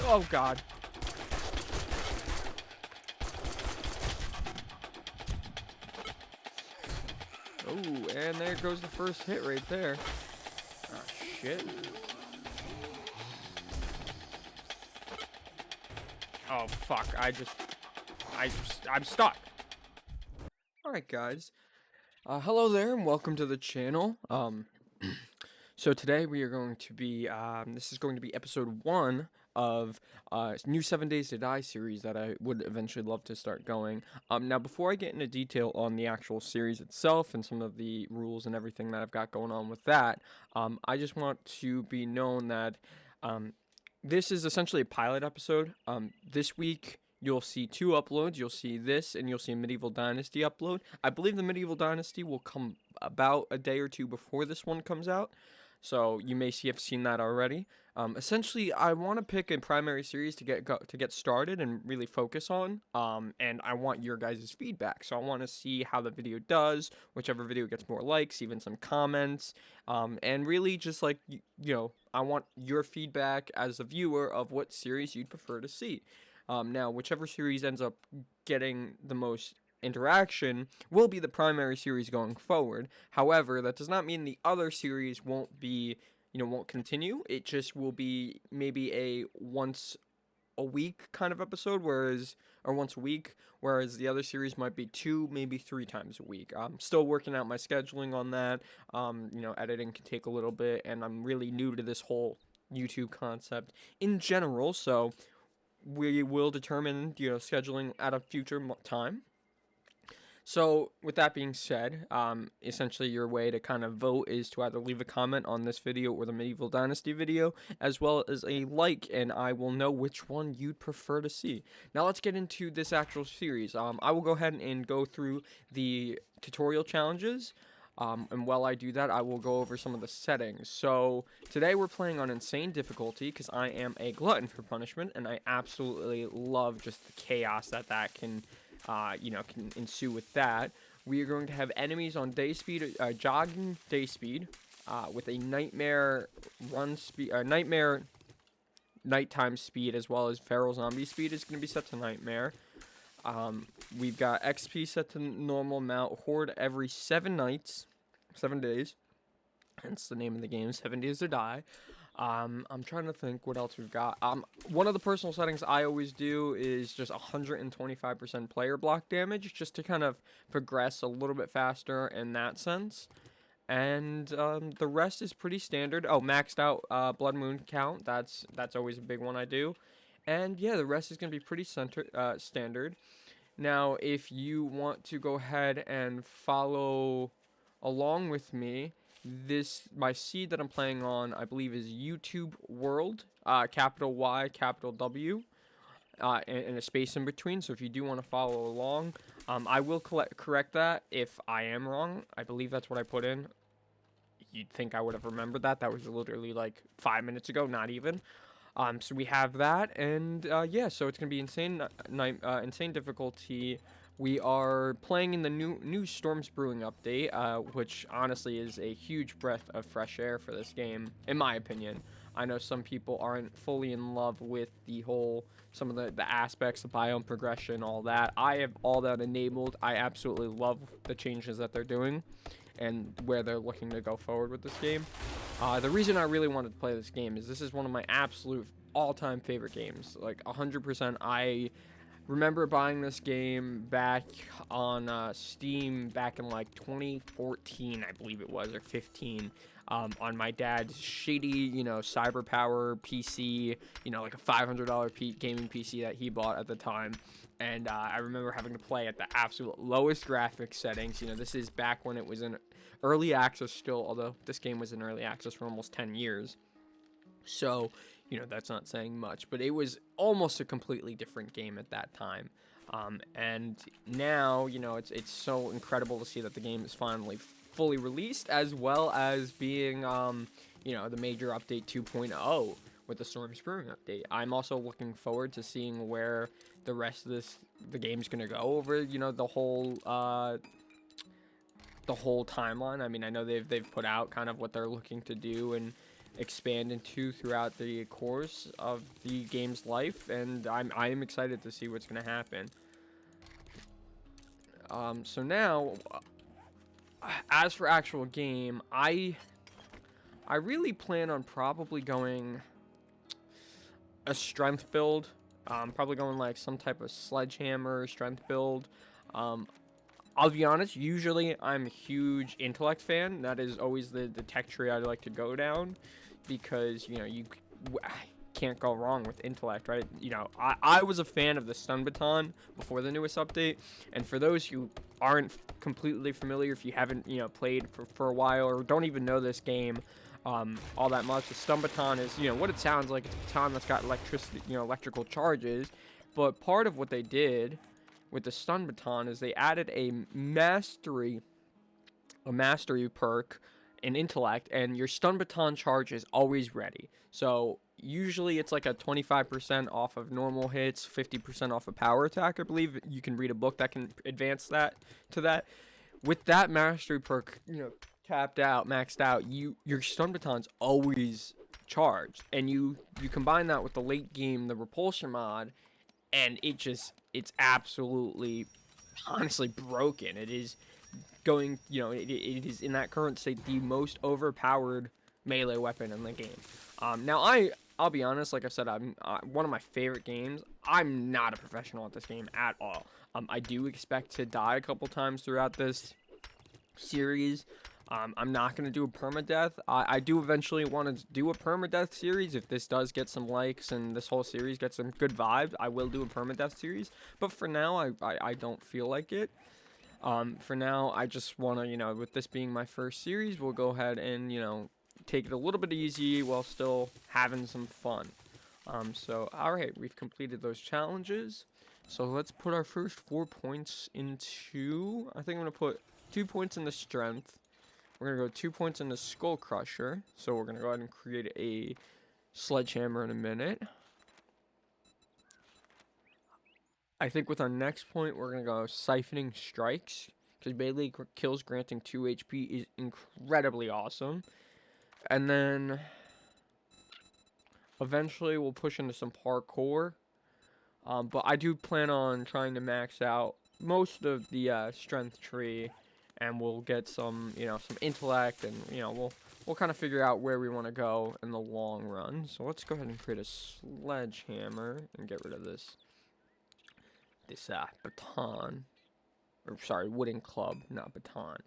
Oh, God. Oh, and there goes the first hit right there. Ah, shit. Oh, fuck. I'm stuck. Alright, guys. Hello there, and welcome to the channel. So today we are going to be, this is going to be episode 1 of new 7 Days to Die series that I would eventually love to start going. Now, before I get into detail on the actual series itself and some of the rules and everything that I've got going on with that, I just want to be known that this is essentially a pilot episode. This week you'll see 2 uploads. You'll see this, and you'll see a Medieval Dynasty upload. I believe the Medieval Dynasty will come about a day or 2 before this one comes out, so you may have seen that already. Essentially, I want to pick a primary series to get started and really focus on, and I want your guys' feedback. So I want to see how the video does, whichever video gets more likes, even some comments, and really just like I want your feedback as a viewer of what series you'd prefer to see. Now, whichever series ends up getting the most interaction will be the primary series going forward. However, that does not mean the other series won't continue. It just will be maybe a once a week kind of episode, or once a week, whereas the other series might be 2, maybe 3 times a week. I'm still working out my scheduling on that. Editing can take a little bit, and I'm really new to this whole YouTube concept in general, so we will determine, scheduling at a future time. So, with that being said, essentially your way to kind of vote is to either leave a comment on this video or the Medieval Dynasty video, as well as a like, and I will know which one you'd prefer to see. Now, let's get into this actual series. I will go ahead and go through the tutorial challenges, and while I do that, I will go over some of the settings. So, today we're playing on insane difficulty, because I am a glutton for punishment, and I absolutely love just the chaos that can ensue with that. We are going to have enemies on day speed, jogging day speed, with a nightmare run speed, nightmare nighttime speed, as well as feral zombie speed is going to be set to nightmare. We've got XP set to normal amount, horde every 7 days. Hence the name of the game, 7 Days to Die. I'm trying to think what else we've got. One of the personal settings I always do is just 125% player block damage, just to kind of progress a little bit faster in that sense. And the rest is pretty standard. Oh, maxed out blood moon count. That's always a big one I do. And yeah, the rest is going to be pretty standard. Now, if you want to go ahead and follow along with me, my seed that I'm playing on, I believe, is YouTube World, capital Y, capital W, and a space in between. So if you do want to follow along, I will correct that if I am wrong. I believe that's what I put in. You'd think I would have remembered that. That was literally like 5 minutes ago, not even. So we have that, and yeah, so it's gonna be insane difficulty. We are playing in the new Storms Brewing update, which honestly is a huge breath of fresh air for this game, in my opinion. I know some people aren't fully in love with some of the aspects of biome progression, all that. I have all that enabled. I absolutely love the changes that they're doing and where they're looking to go forward with this game. The reason I really wanted to play this game is this is one of my absolute all-time favorite games. Like 100%. I remember buying this game back on Steam back in like 2014, I believe it was, or 15, on my dad's shady, cyber power PC, like a $500 gaming PC that he bought at the time. And I remember having to play at the absolute lowest graphics settings. This is back when it was in early access still, although this game was in early access for almost 10 years. So, that's not saying much, but it was almost a completely different game at that time. And now, it's so incredible to see that the game is finally fully released, as well as being, the major update 2.0 with the Storms Brewing update. I'm also looking forward to seeing where the rest of the game's going to go over, the whole timeline. I mean, I know they've put out kind of what they're looking to do, and expand into throughout the course of the game's life, and I am excited to see what's going to happen. So now, as for actual game, I really plan on probably going a strength build. Probably going like some type of sledgehammer strength build. I'll be honest, usually I'm a huge intellect fan. That is always the tech tree I like to go down, because, you know, you can't go wrong with intellect, right? You know, I was a fan of the stun baton before the newest update, and for those who aren't completely familiar, if you haven't, you know, played for a while or don't even know this game all that much, the stun baton is, you know, what it sounds like. It's a baton that's got electricity, you know, electrical charges, but part of what they did with the stun baton is they added a mastery perk in intellect, and your stun baton charge is always ready. So usually it's like a 25% off of normal hits, 50% off of power attack. I believe you can read a book that can advance that to that. With that mastery perk, you know, tapped out, maxed out, your stun baton's always charged, and you combine that with the late game, the repulsor mod, and it's absolutely, honestly broken. It is going, you know, it is in that current state the most overpowered melee weapon in the game. Now I'll be honest, like I said, I'm one of my favorite games. I'm not a professional at this game at all. I do expect to die a couple times throughout this series. I'm not going to do a permadeath. I do eventually want to do a permadeath series. If this does get some likes and this whole series gets some good vibes, I will do a permadeath series. But for now, I don't feel like it. For now, I just want to, you know, with this being my first series, we'll go ahead and, you know, take it a little bit easy while still having some fun. So, alright, we've completed those challenges. So let's put our first 4 points into, I think I'm going to put 2 points in the strength. We're going to go 2 points in the skull crusher. So we're going to go ahead and create a sledgehammer in a minute. I think with our next point, we're going to go siphoning strikes, because melee kills granting 2 HP is incredibly awesome. And then eventually we'll push into some parkour. But I do plan on trying to max out most of the strength tree, and we'll get some, you know, some intellect, and, you know, we'll kind of figure out where we want to go in the long run. So let's go ahead and create a sledgehammer and get rid of this baton, or sorry, wooden club, not baton.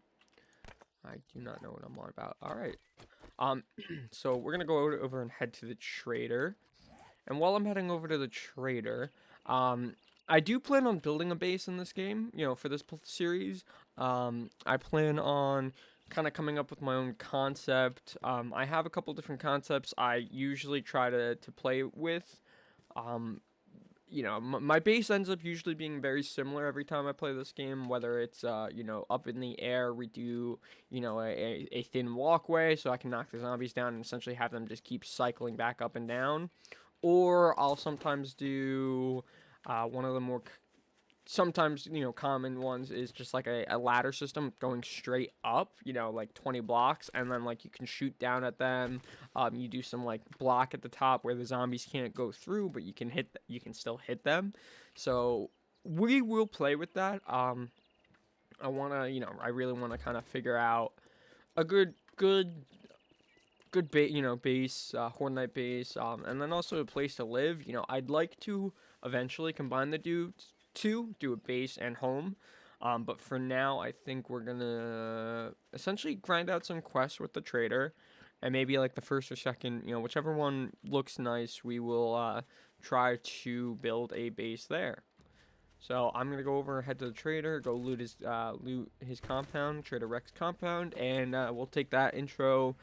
I do not know what I'm on about. All right. So we're gonna go over and head to the trader. And while I'm heading over to the trader, I do plan on building a base in this game, you know, for this series. I plan on kind of coming up with my own concept. I have a couple different concepts I usually try to play with. You know, my base ends up usually being very similar every time I play this game, whether it's, you know, up in the air, we do, you know, a thin walkway so I can knock the zombies down and essentially have them just keep cycling back up and down. Or I'll sometimes do one of the more, sometimes, you know, common ones is just like a ladder system going straight up, you know, like 20 blocks, and then like you can shoot down at them. You do some like block at the top where the zombies can't go through, but you can still hit them. So we will play with that. I really want to kind of figure out a good base, Horde Night base, and then also a place to live. You know, I'd like to eventually combine the two, do a base and home. But for now, I think we're gonna essentially grind out some quests with the trader, and maybe like the first or second, you know, whichever one looks nice, we will try to build a base there. So I'm gonna go over and head to the trader, go loot his compound, Trader Rex compound, and we'll take that intro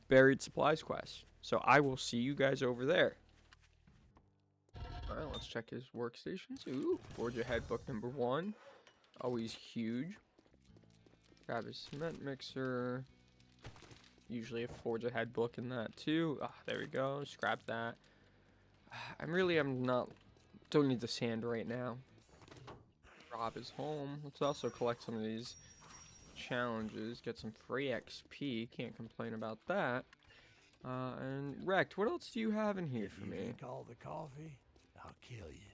buried supplies quest. So I will see you guys over there. Alright, let's check his workstations. Ooh, Forge Ahead book number 1. Always huge. Grab his cement mixer. Usually a Forge Ahead book in that too. Ah, there we go. Scrap that. Don't need the sand right now. Rob is home. Let's also collect some of these challenges. Get some free XP. Can't complain about that. And Rect, what else do you have in here If for you me? drink all the coffee, I'll kill you.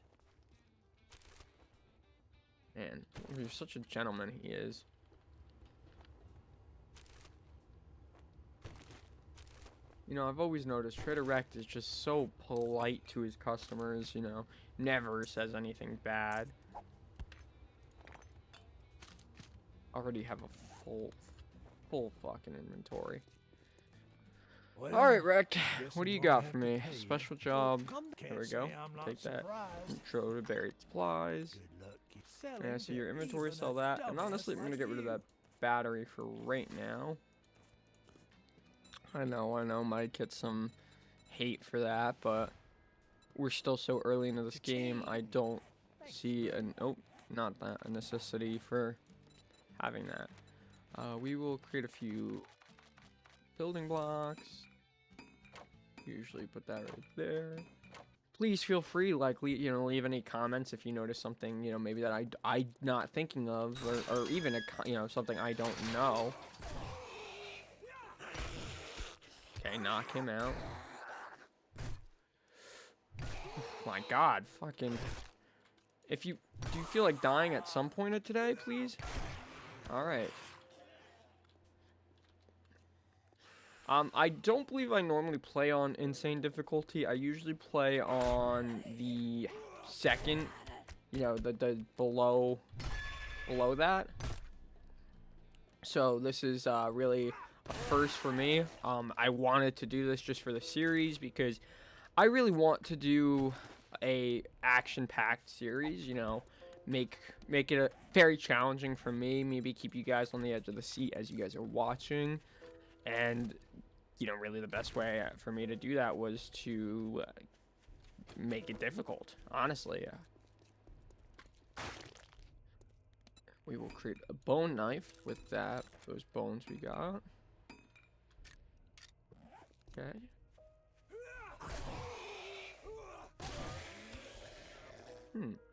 Man, you're such a gentleman, he is. You know, I've always noticed Trader Rect is just so polite to his customers, you know, never says anything bad. Already have a full fucking inventory. Well, Alright, Rect, guess what do I'm you gonna got have for to me? pay you. Special So job. There can't we say go. I'm not Take that. surprised. Intro to buried supplies. Good luck selling Yeah, so to your inventory, even sell a that. And dumbass honestly, I'm gonna like get rid of you. that battery for right now. I know, might get some hate for that, but we're still so early into this game. I don't see an not that a necessity for having that. We will create a few building blocks. Usually put that right there. Please feel free, like, leave any comments if you notice something, maybe that I not thinking of, or even something I don't know. Okay, knock him out. My God, fucking. Do you feel like dying at some point of today, please? All right. I don't believe I normally play on insane difficulty. I usually play on the second, the below that. So this is really a first for me. I wanted to do this just for the series because I really want to do a action-packed series, make it very challenging for me, maybe keep you guys on the edge of the seat as you guys are watching. And really the best way for me to do that was to make it difficult, honestly. We will create a bone knife with those bones we got. Okay.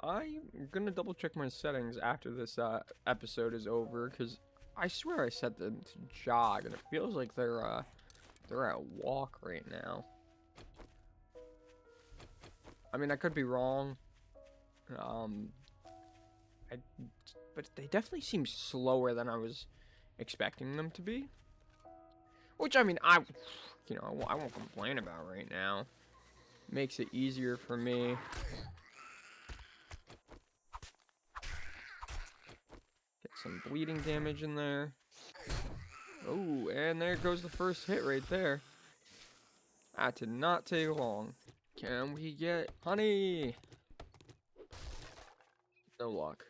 I'm gonna double check my settings after this episode is over, because I swear I set them to jog, and it feels like they're at walk right now. I mean, I could be wrong. But they definitely seem slower than I was expecting them to be. Which, I mean, I won't complain about right now. Makes it easier for me. Get some bleeding damage in there. Oh, and there goes the first hit right there. That did not take long. Can we get honey? No luck.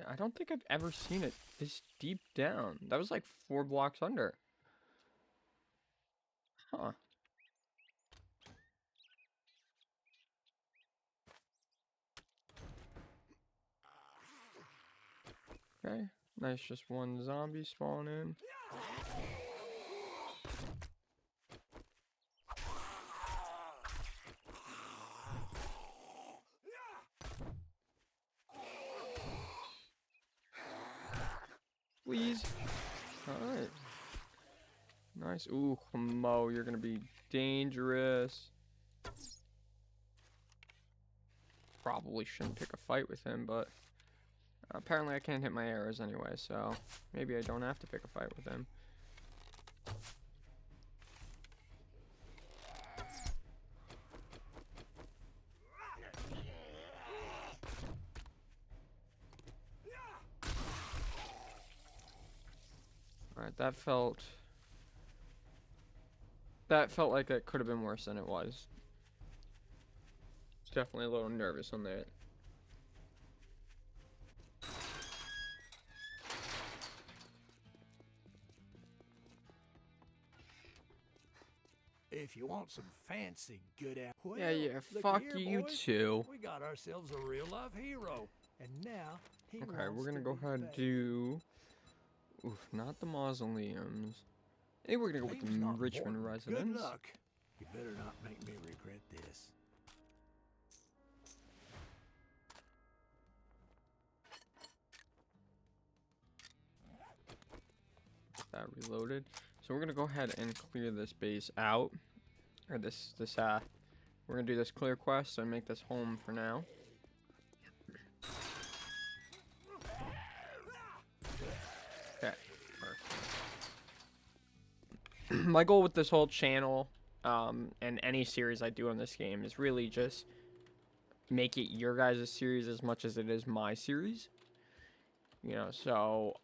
I don't think I've ever seen it this deep down. That was like 4 blocks under. Huh. Okay. Nice, just one zombie spawn in. Please. Alright. Nice. Ooh, Mo, you're gonna be dangerous. Probably shouldn't pick a fight with him, but apparently I can't hit my arrows anyway, so maybe I don't have to pick a fight with him. Alright, that felt like it could have been worse than it was. It's definitely a little nervous on that. If you want some fancy good well, Yeah, look fuck here, you boys. too. We got ourselves a real life hero, and now he Okay, wants we're gonna to go be ahead and paid. do... Oof, not the mausoleums. I think we're gonna go with Name's the not Richmond important. residence. Good luck. You better not make me regret this. That reloaded. So we're gonna go ahead and clear this base out, or we're gonna do this clear quest and make this home for now. Okay. My goal with this whole channel, and any series I do on this game is really just make it your guys' series as much as it is my series. You know, so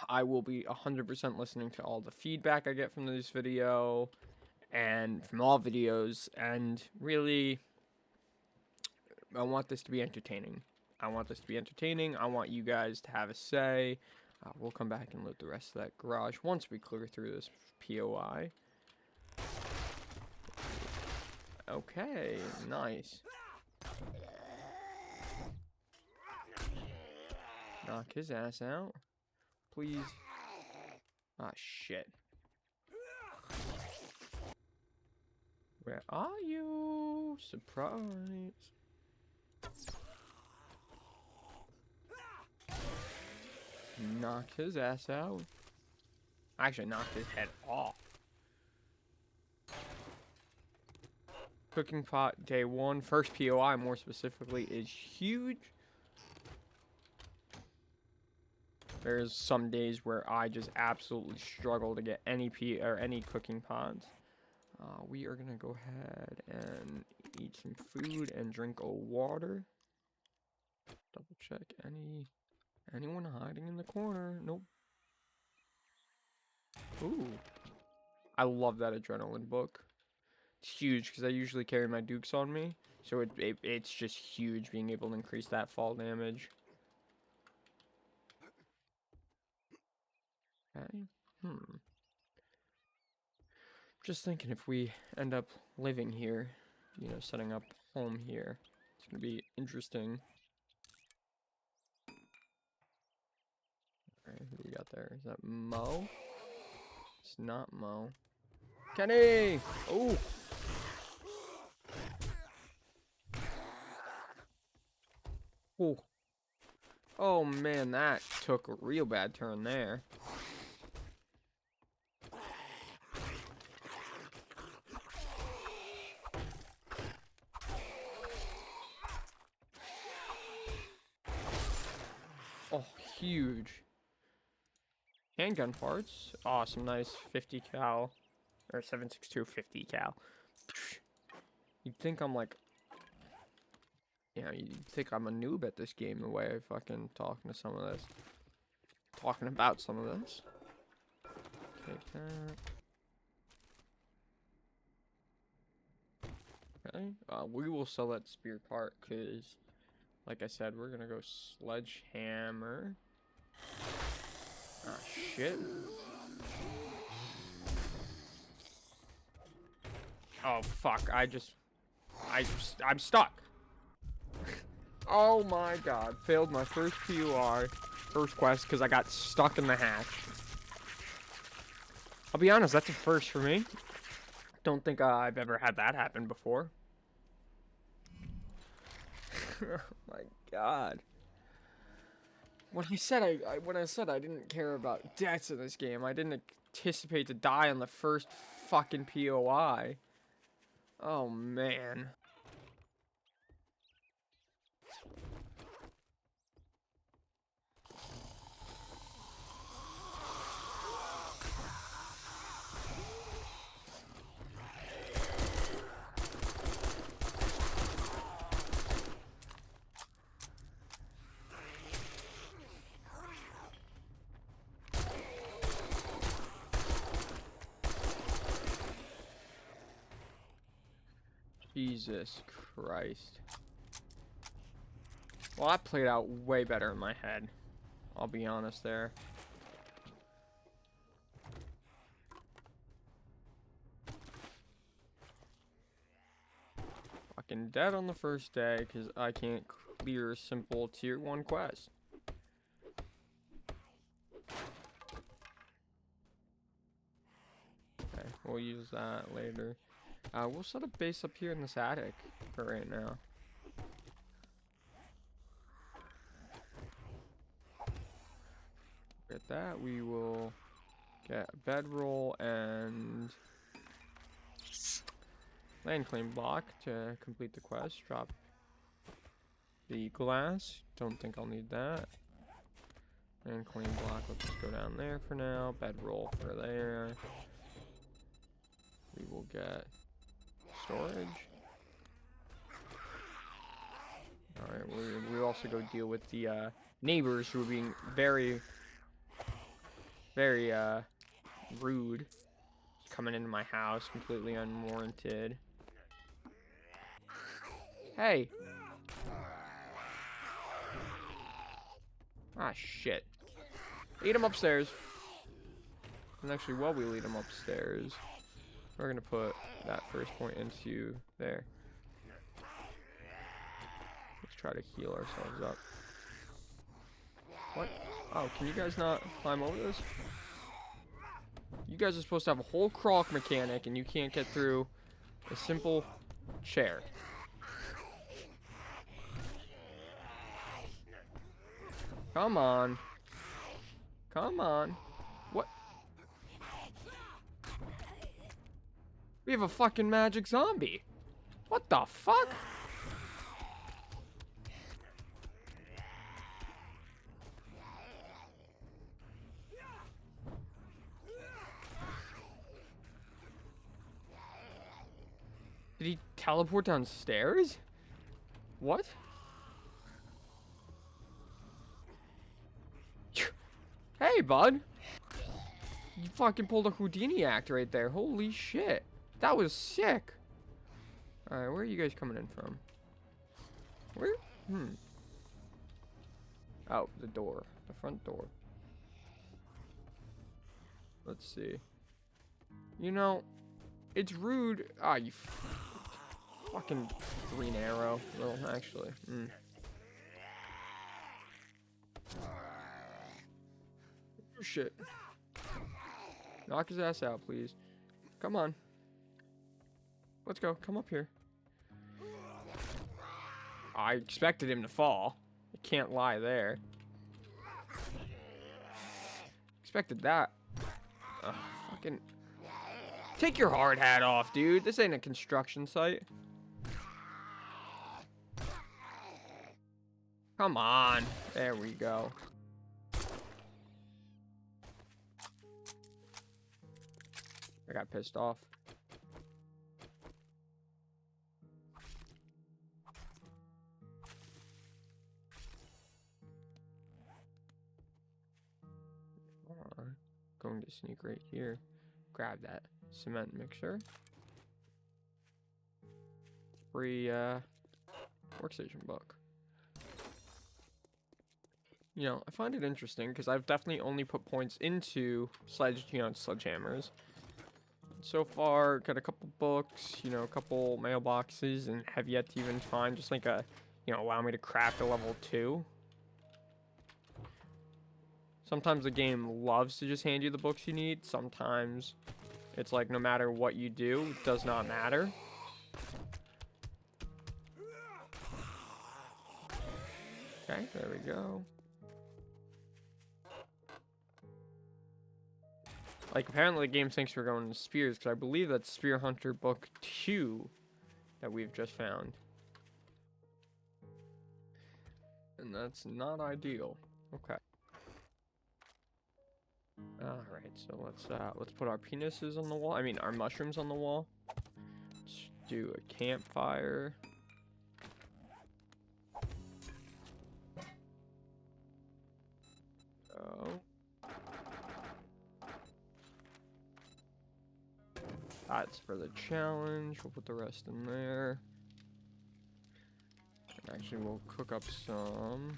I will be 100% listening to all the feedback I get from this video and from all videos, and really, I want this to be entertaining. I want want you guys to have a say. We'll come back and loot the rest of that garage once we clear through this POI. Okay, nice. Knock his ass out. Please. Ah, shit. Where are you? Surprise. Knock his ass out. Actually, knocked his head off. Cooking pot day 1. First POI, more specifically, is huge. There's some days where I just absolutely struggle to get any cooking pots. We are gonna go ahead and eat some food and drink a water. Double check anyone hiding in the corner. Nope. Ooh. I love that adrenaline book. It's huge because I usually carry my dukes on me, so it's just huge being able to increase that fall damage. Okay. Just thinking, if we end up living here, you know, setting up home here, it's gonna be interesting. Alright, who do we got there? Is that Mo? It's not Mo. Kenny! Oh! Oh. Oh man, that took a real bad turn there. Oh, huge. Handgun parts. Awesome, nice 50 cal. Or 7.62 50 cal. You'd think I'm like... You know, you'd think I'm a noob at this game, the way I fucking talking about some of this. Take that. Okay. We will sell that spear part, because, like I said, we're gonna go sledgehammer. Ah, shit. Oh, fuck. I'm stuck. Oh my god. Failed my first PUR, first quest, because I got stuck in the hatch. I'll be honest, that's a first for me. Don't think I've ever had that happen before. Oh my god. When I said I didn't care about deaths in this game, I didn't anticipate to die on the first fucking POI. Oh man. Jesus Christ. Well, that played out way better in my head. I'll be honest there. Fucking dead on the first day because I can't clear a simple tier 1 quest. Okay, we'll use that later. We'll set a base up here in this attic for right now. At that, we will get a bedroll and land claim block to complete the quest. Drop the glass. Don't think I'll need that. And claim block. Let's just go down there for now. Bedroll for there. We will get storage. Alright, we also go deal with the neighbors who are being very, very rude. Coming into my house completely unwarranted. Hey! Ah, shit. Lead him upstairs. And actually, while we lead him upstairs, we're gonna put that first point into there. Let's try to heal ourselves up. What? Oh, can you guys not climb over this? You guys are supposed to have a whole crawl mechanic, and you can't get through a simple chair. Come on. Come on. What? We have a fucking magic zombie. What the fuck? Did he teleport downstairs? What? Hey, bud. You fucking pulled a Houdini act right there. Holy shit. That was sick. Alright, where are you guys coming in from? Where? Oh, the door. The front door. Let's see. You know, it's rude. Ah, you fucking green arrow. Well, actually. Oh, shit. Knock his ass out, please. Come on. Let's go. Come up here. I expected him to fall. I can't lie there. Expected that. Ugh, fucking... Take your hard hat off, dude. This ain't a construction site. Come on. There we go. I got pissed off. Going to sneak right here. Grab that cement mixer. Free workstation book. You know, I find it interesting because I've definitely only put points into sledgehammers. So far, got a couple books, you know, a couple mailboxes, and have yet to even find just like a, allow me to craft a level 2. Sometimes the game loves to just hand you the books you need. Sometimes it's like no matter what you do, it does not matter. Okay, there we go. Like, apparently the game thinks we're going to spears, because I believe that's Spear Hunter Book 2 that we've just found. And that's not ideal. Okay. Alright, so let's put our penises on the wall. I mean, our mushrooms on the wall. Let's do a campfire. Oh. That's for the challenge. We'll put the rest in there. And actually, we'll cook up some.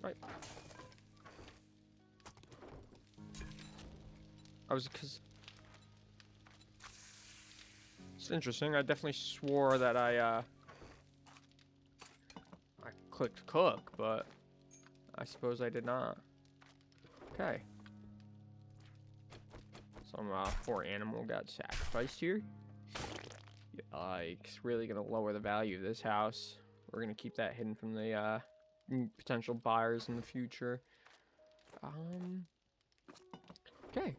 Right. Because it's interesting. I definitely swore that I clicked cook, but I suppose I did not. Okay. Some poor animal got sacrificed here. Yikes. Really gonna lower the value of this house. We're gonna keep that hidden from the potential buyers in the future. Okay.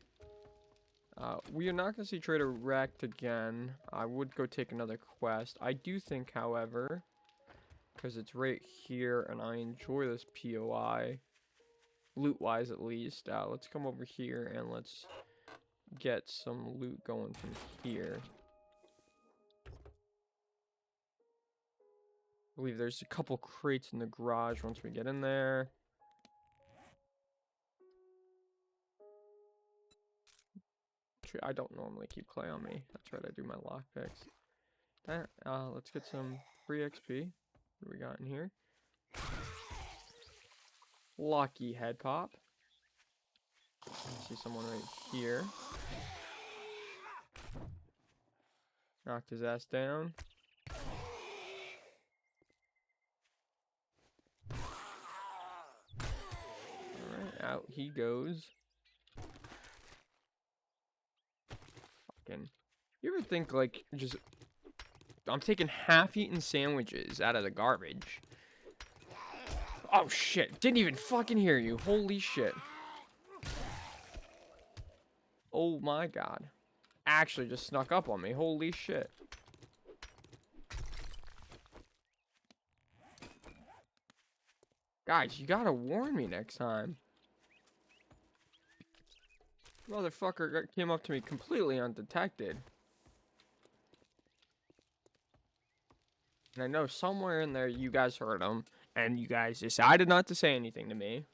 We are not going to see Trader wrecked again. I would go take another quest. I do think, however, because it's right here and I enjoy this POI, loot-wise at least, let's come over here and let's get some loot going from here. I believe there's a couple crates in the garage once we get in there. I don't normally keep clay on me. That's right, I do my lockpicks. Let's get some free XP. What do we got in here? Lucky head pop. I see someone right here. Knocked his ass down. Alright, out he goes. Fucking. You ever think, like, just... I'm taking half-eaten sandwiches out of the garbage. Oh, shit. Didn't even fucking hear you. Holy shit. Oh, my God. Actually just snuck up on me. Holy shit. Guys, you gotta warn me next time. Motherfucker came up to me completely undetected. And I know somewhere in there you guys heard him, and you guys decided not to say anything to me.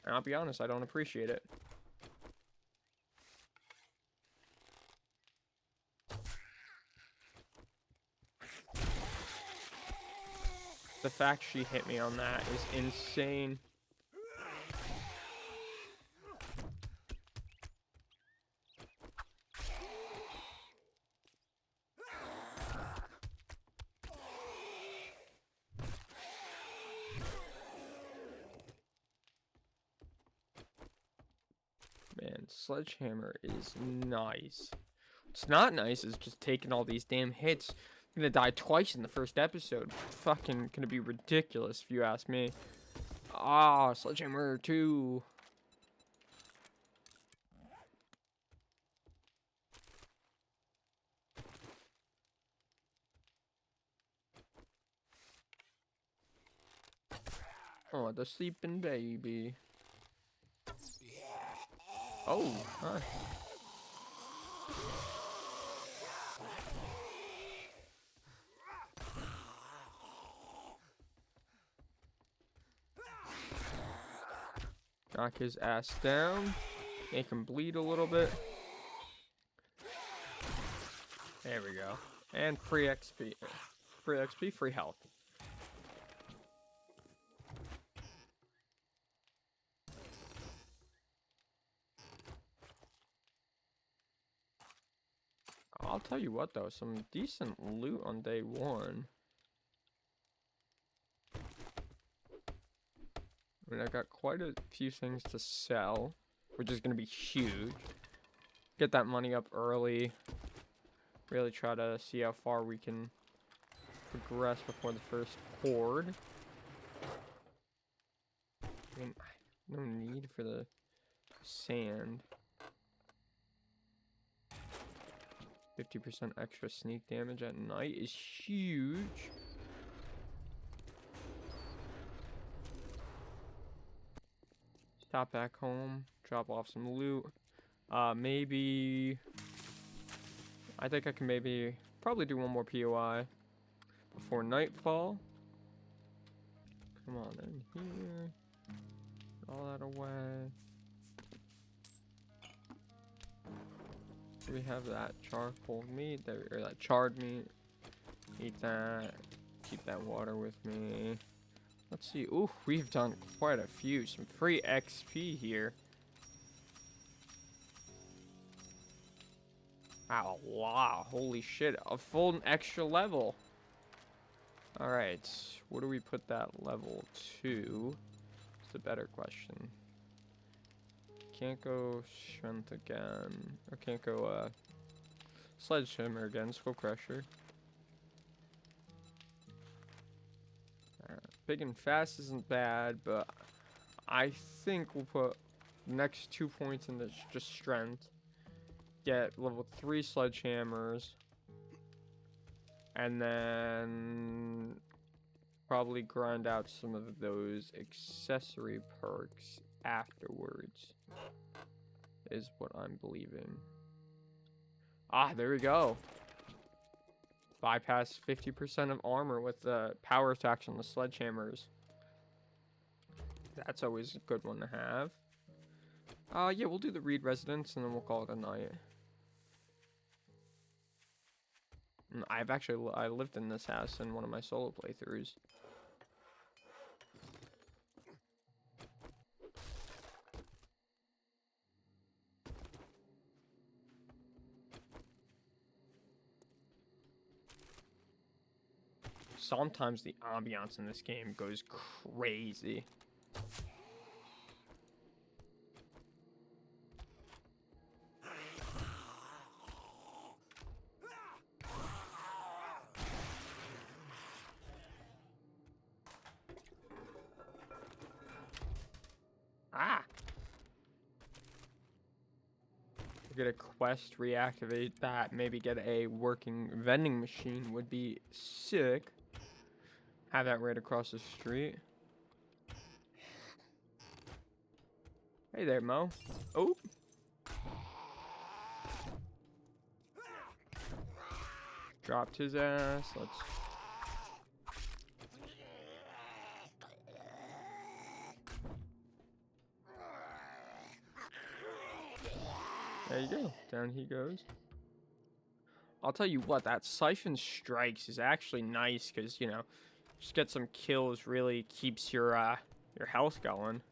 And I'll be honest, I don't appreciate it. The fact she hit me on that is insane. Man, Sledgehammer is nice. What's not nice is just taking all these damn hits. I'm gonna die twice in the first episode. Fucking gonna be ridiculous if you ask me. Ah, Sledgehammer 2. Oh, the sleeping baby. Oh, huh. Knock his ass down. Make him bleed a little bit. There we go. And free XP. Free XP, free health. I'll tell you what though, some decent loot on day one. I mean, I got quite a few things to sell, which is going to be huge. Get that money up early. Really try to see how far we can progress before the first horde. I mean, no need for the sand. 50% extra sneak damage at night is huge. Stop back home, drop off some loot. Maybe... I think I can probably do one more POI before nightfall. Come on in here. Put all that away. We have that charcoal meat, or that charred meat. Eat that. Keep that water with me. Let's see. Ooh, we've done quite a few. Some free XP here. Wow, wow, holy shit. A full extra level. Alright, where do we put that level to? It's a better question. Can't go strength again. Or can't go, sledgehammer again, skull crusher. Big and fast isn't bad, but I think we'll put the next 2 points in the just strength. Get level 3 sledgehammers. And then probably grind out some of those accessory perks afterwards. Is what I'm believing. Ah, there we go. Bypass 50% of armor with the power attacks on the sledgehammers. That's always a good one to have. Yeah, we'll do the Reed residence and then we'll call it a night. I lived in this house in one of my solo playthroughs. Sometimes the ambiance in this game goes crazy. Ah! Get a quest, reactivate that, maybe get a working vending machine would be sick. Have that right across the street. Hey there, Mo. Oh! Dropped his ass. Let's... There you go. Down he goes. I'll tell you what, that Siphon Strikes is actually nice because, you know, just get some kills really keeps your health going.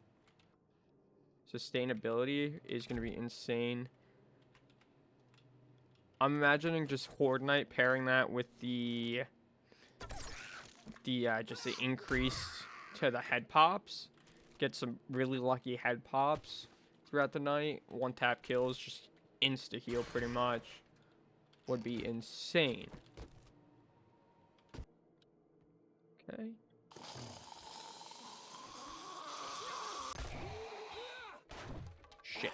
Sustainability is going to be insane. I'm imagining just Horde Night pairing that with the just the increase to the head pops. Get some really lucky head pops throughout the night. One tap kills, just insta heal pretty much. Would be insane. Okay. Shit.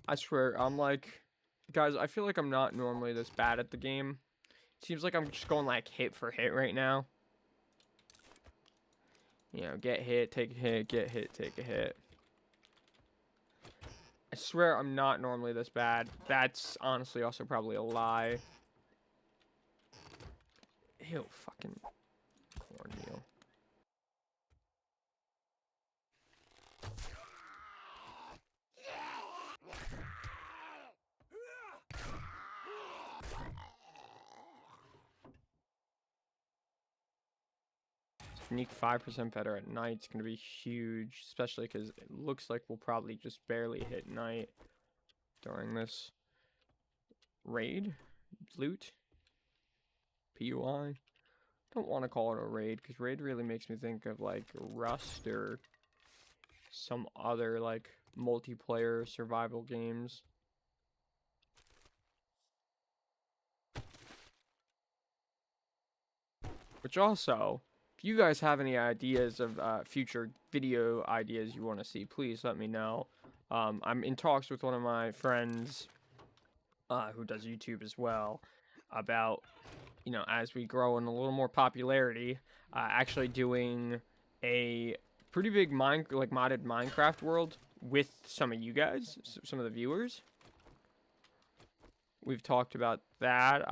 I swear, I'm like, guys, I feel like I'm not normally this bad at the game. Seems like I'm just going like hit for hit right now. You know, get hit, take a hit, get hit, take a hit. I swear I'm not normally this bad. That's honestly also probably a lie. Ew, fucking cornmeal. Sneak 5% better at night is going to be huge, especially because it looks like we'll probably just barely hit night during this raid. Loot. PUI. Don't want to call it a raid because raid really makes me think of like Rust or some other like multiplayer survival games. Which also, if you guys have any ideas of future video ideas you want to see, please let me know. I'm in talks with one of my friends who does YouTube as well about, you know, as we grow in a little more popularity, actually doing a pretty big modded Minecraft world with some of you guys, some of the viewers. We've talked about that.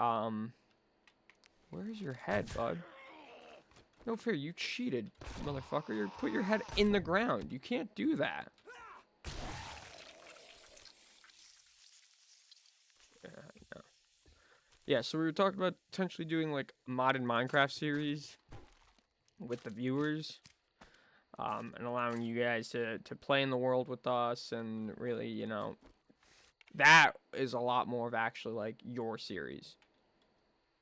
Where's your head, bud? No fair, you cheated, motherfucker. You put your head in the ground. You can't do that. Yeah, I know. Yeah, so we were talking about potentially doing like a modded Minecraft series with the viewers. And allowing you guys to play in the world with us and really, you know, that is a lot more of actually like your series.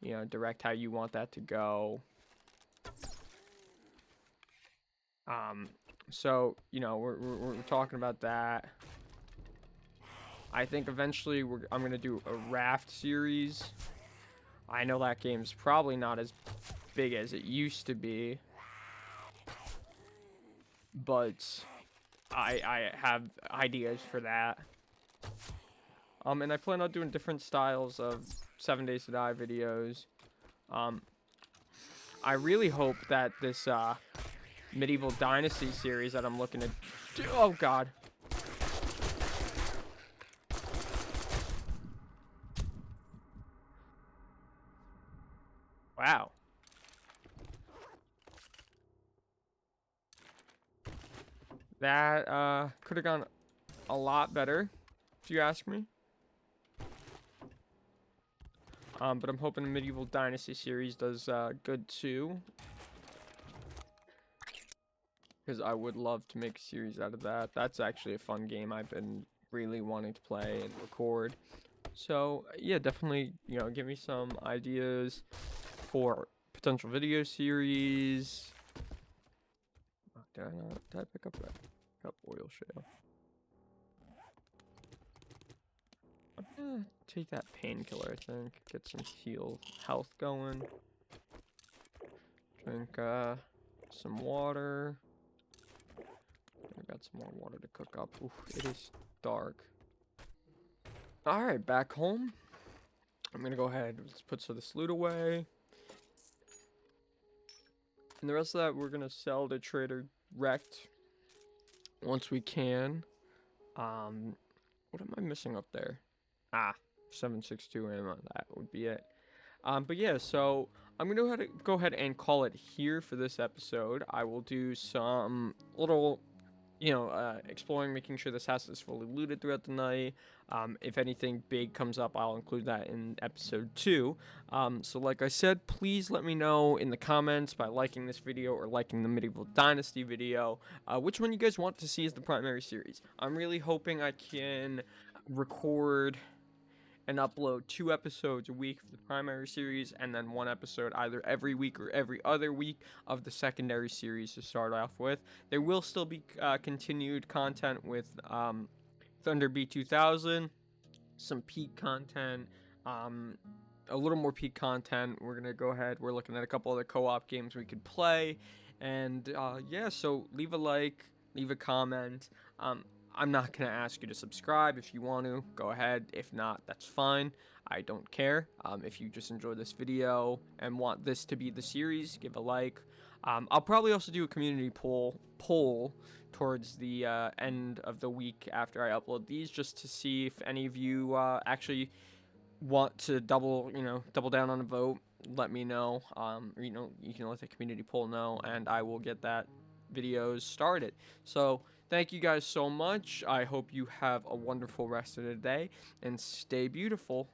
You know, direct how you want that to go. So, you know, we're talking about that. I think eventually I'm going to do a raft series. I know that game's probably not as big as it used to be, but I have ideas for that. And I plan on doing different styles of 7 Days to Die videos. I really hope that this Medieval Dynasty series that I'm looking at... Oh, God. Wow. That could have gone a lot better, if you ask me. But I'm hoping the Medieval Dynasty series does good too. Because I would love to make a series out of that. That's actually a fun game I've been really wanting to play and record. So, yeah, definitely, you know, give me some ideas for potential video series. Oh, did I pick up oil shale? I'm gonna take that painkiller, I think. Get some health going. Drink some water. I got some more water to cook up. Oof, it is dark. Alright, back home. I'm gonna go ahead, let's put this loot away. And the rest of that we're gonna sell to Trader Rect once we can. What am I missing up there? 7.62 ammo, that would be it. But yeah, so I'm gonna go ahead and call it here for this episode. I will do some little, you know, exploring, making sure this house is fully looted throughout the night. If anything big comes up, I'll include that in episode 2. So like I said, please let me know in the comments by liking this video or liking the Medieval Dynasty video, which one you guys want to see as the primary series. I'm really hoping I can record and upload 2 episodes a week for the primary series, and then 1 episode either every week or every other week of the secondary series to start off with. There will still be continued content with Thunder B2000, some peak content, a little more peak content. We're gonna go ahead. We're looking at a couple other co-op games we could play, and yeah. So leave a like, leave a comment. I'm not going to ask you to subscribe. If you want to, go ahead. If not, that's fine. I don't care. If you just enjoyed this video and want this to be the series, give a like. I'll probably also do a community poll towards the end of the week after I upload these, just to see if any of you actually want to double down on a vote. Let me know. You know, you can let the community poll know, and I will get that videos started. So thank you guys so much. I hope you have a wonderful rest of the day and stay beautiful.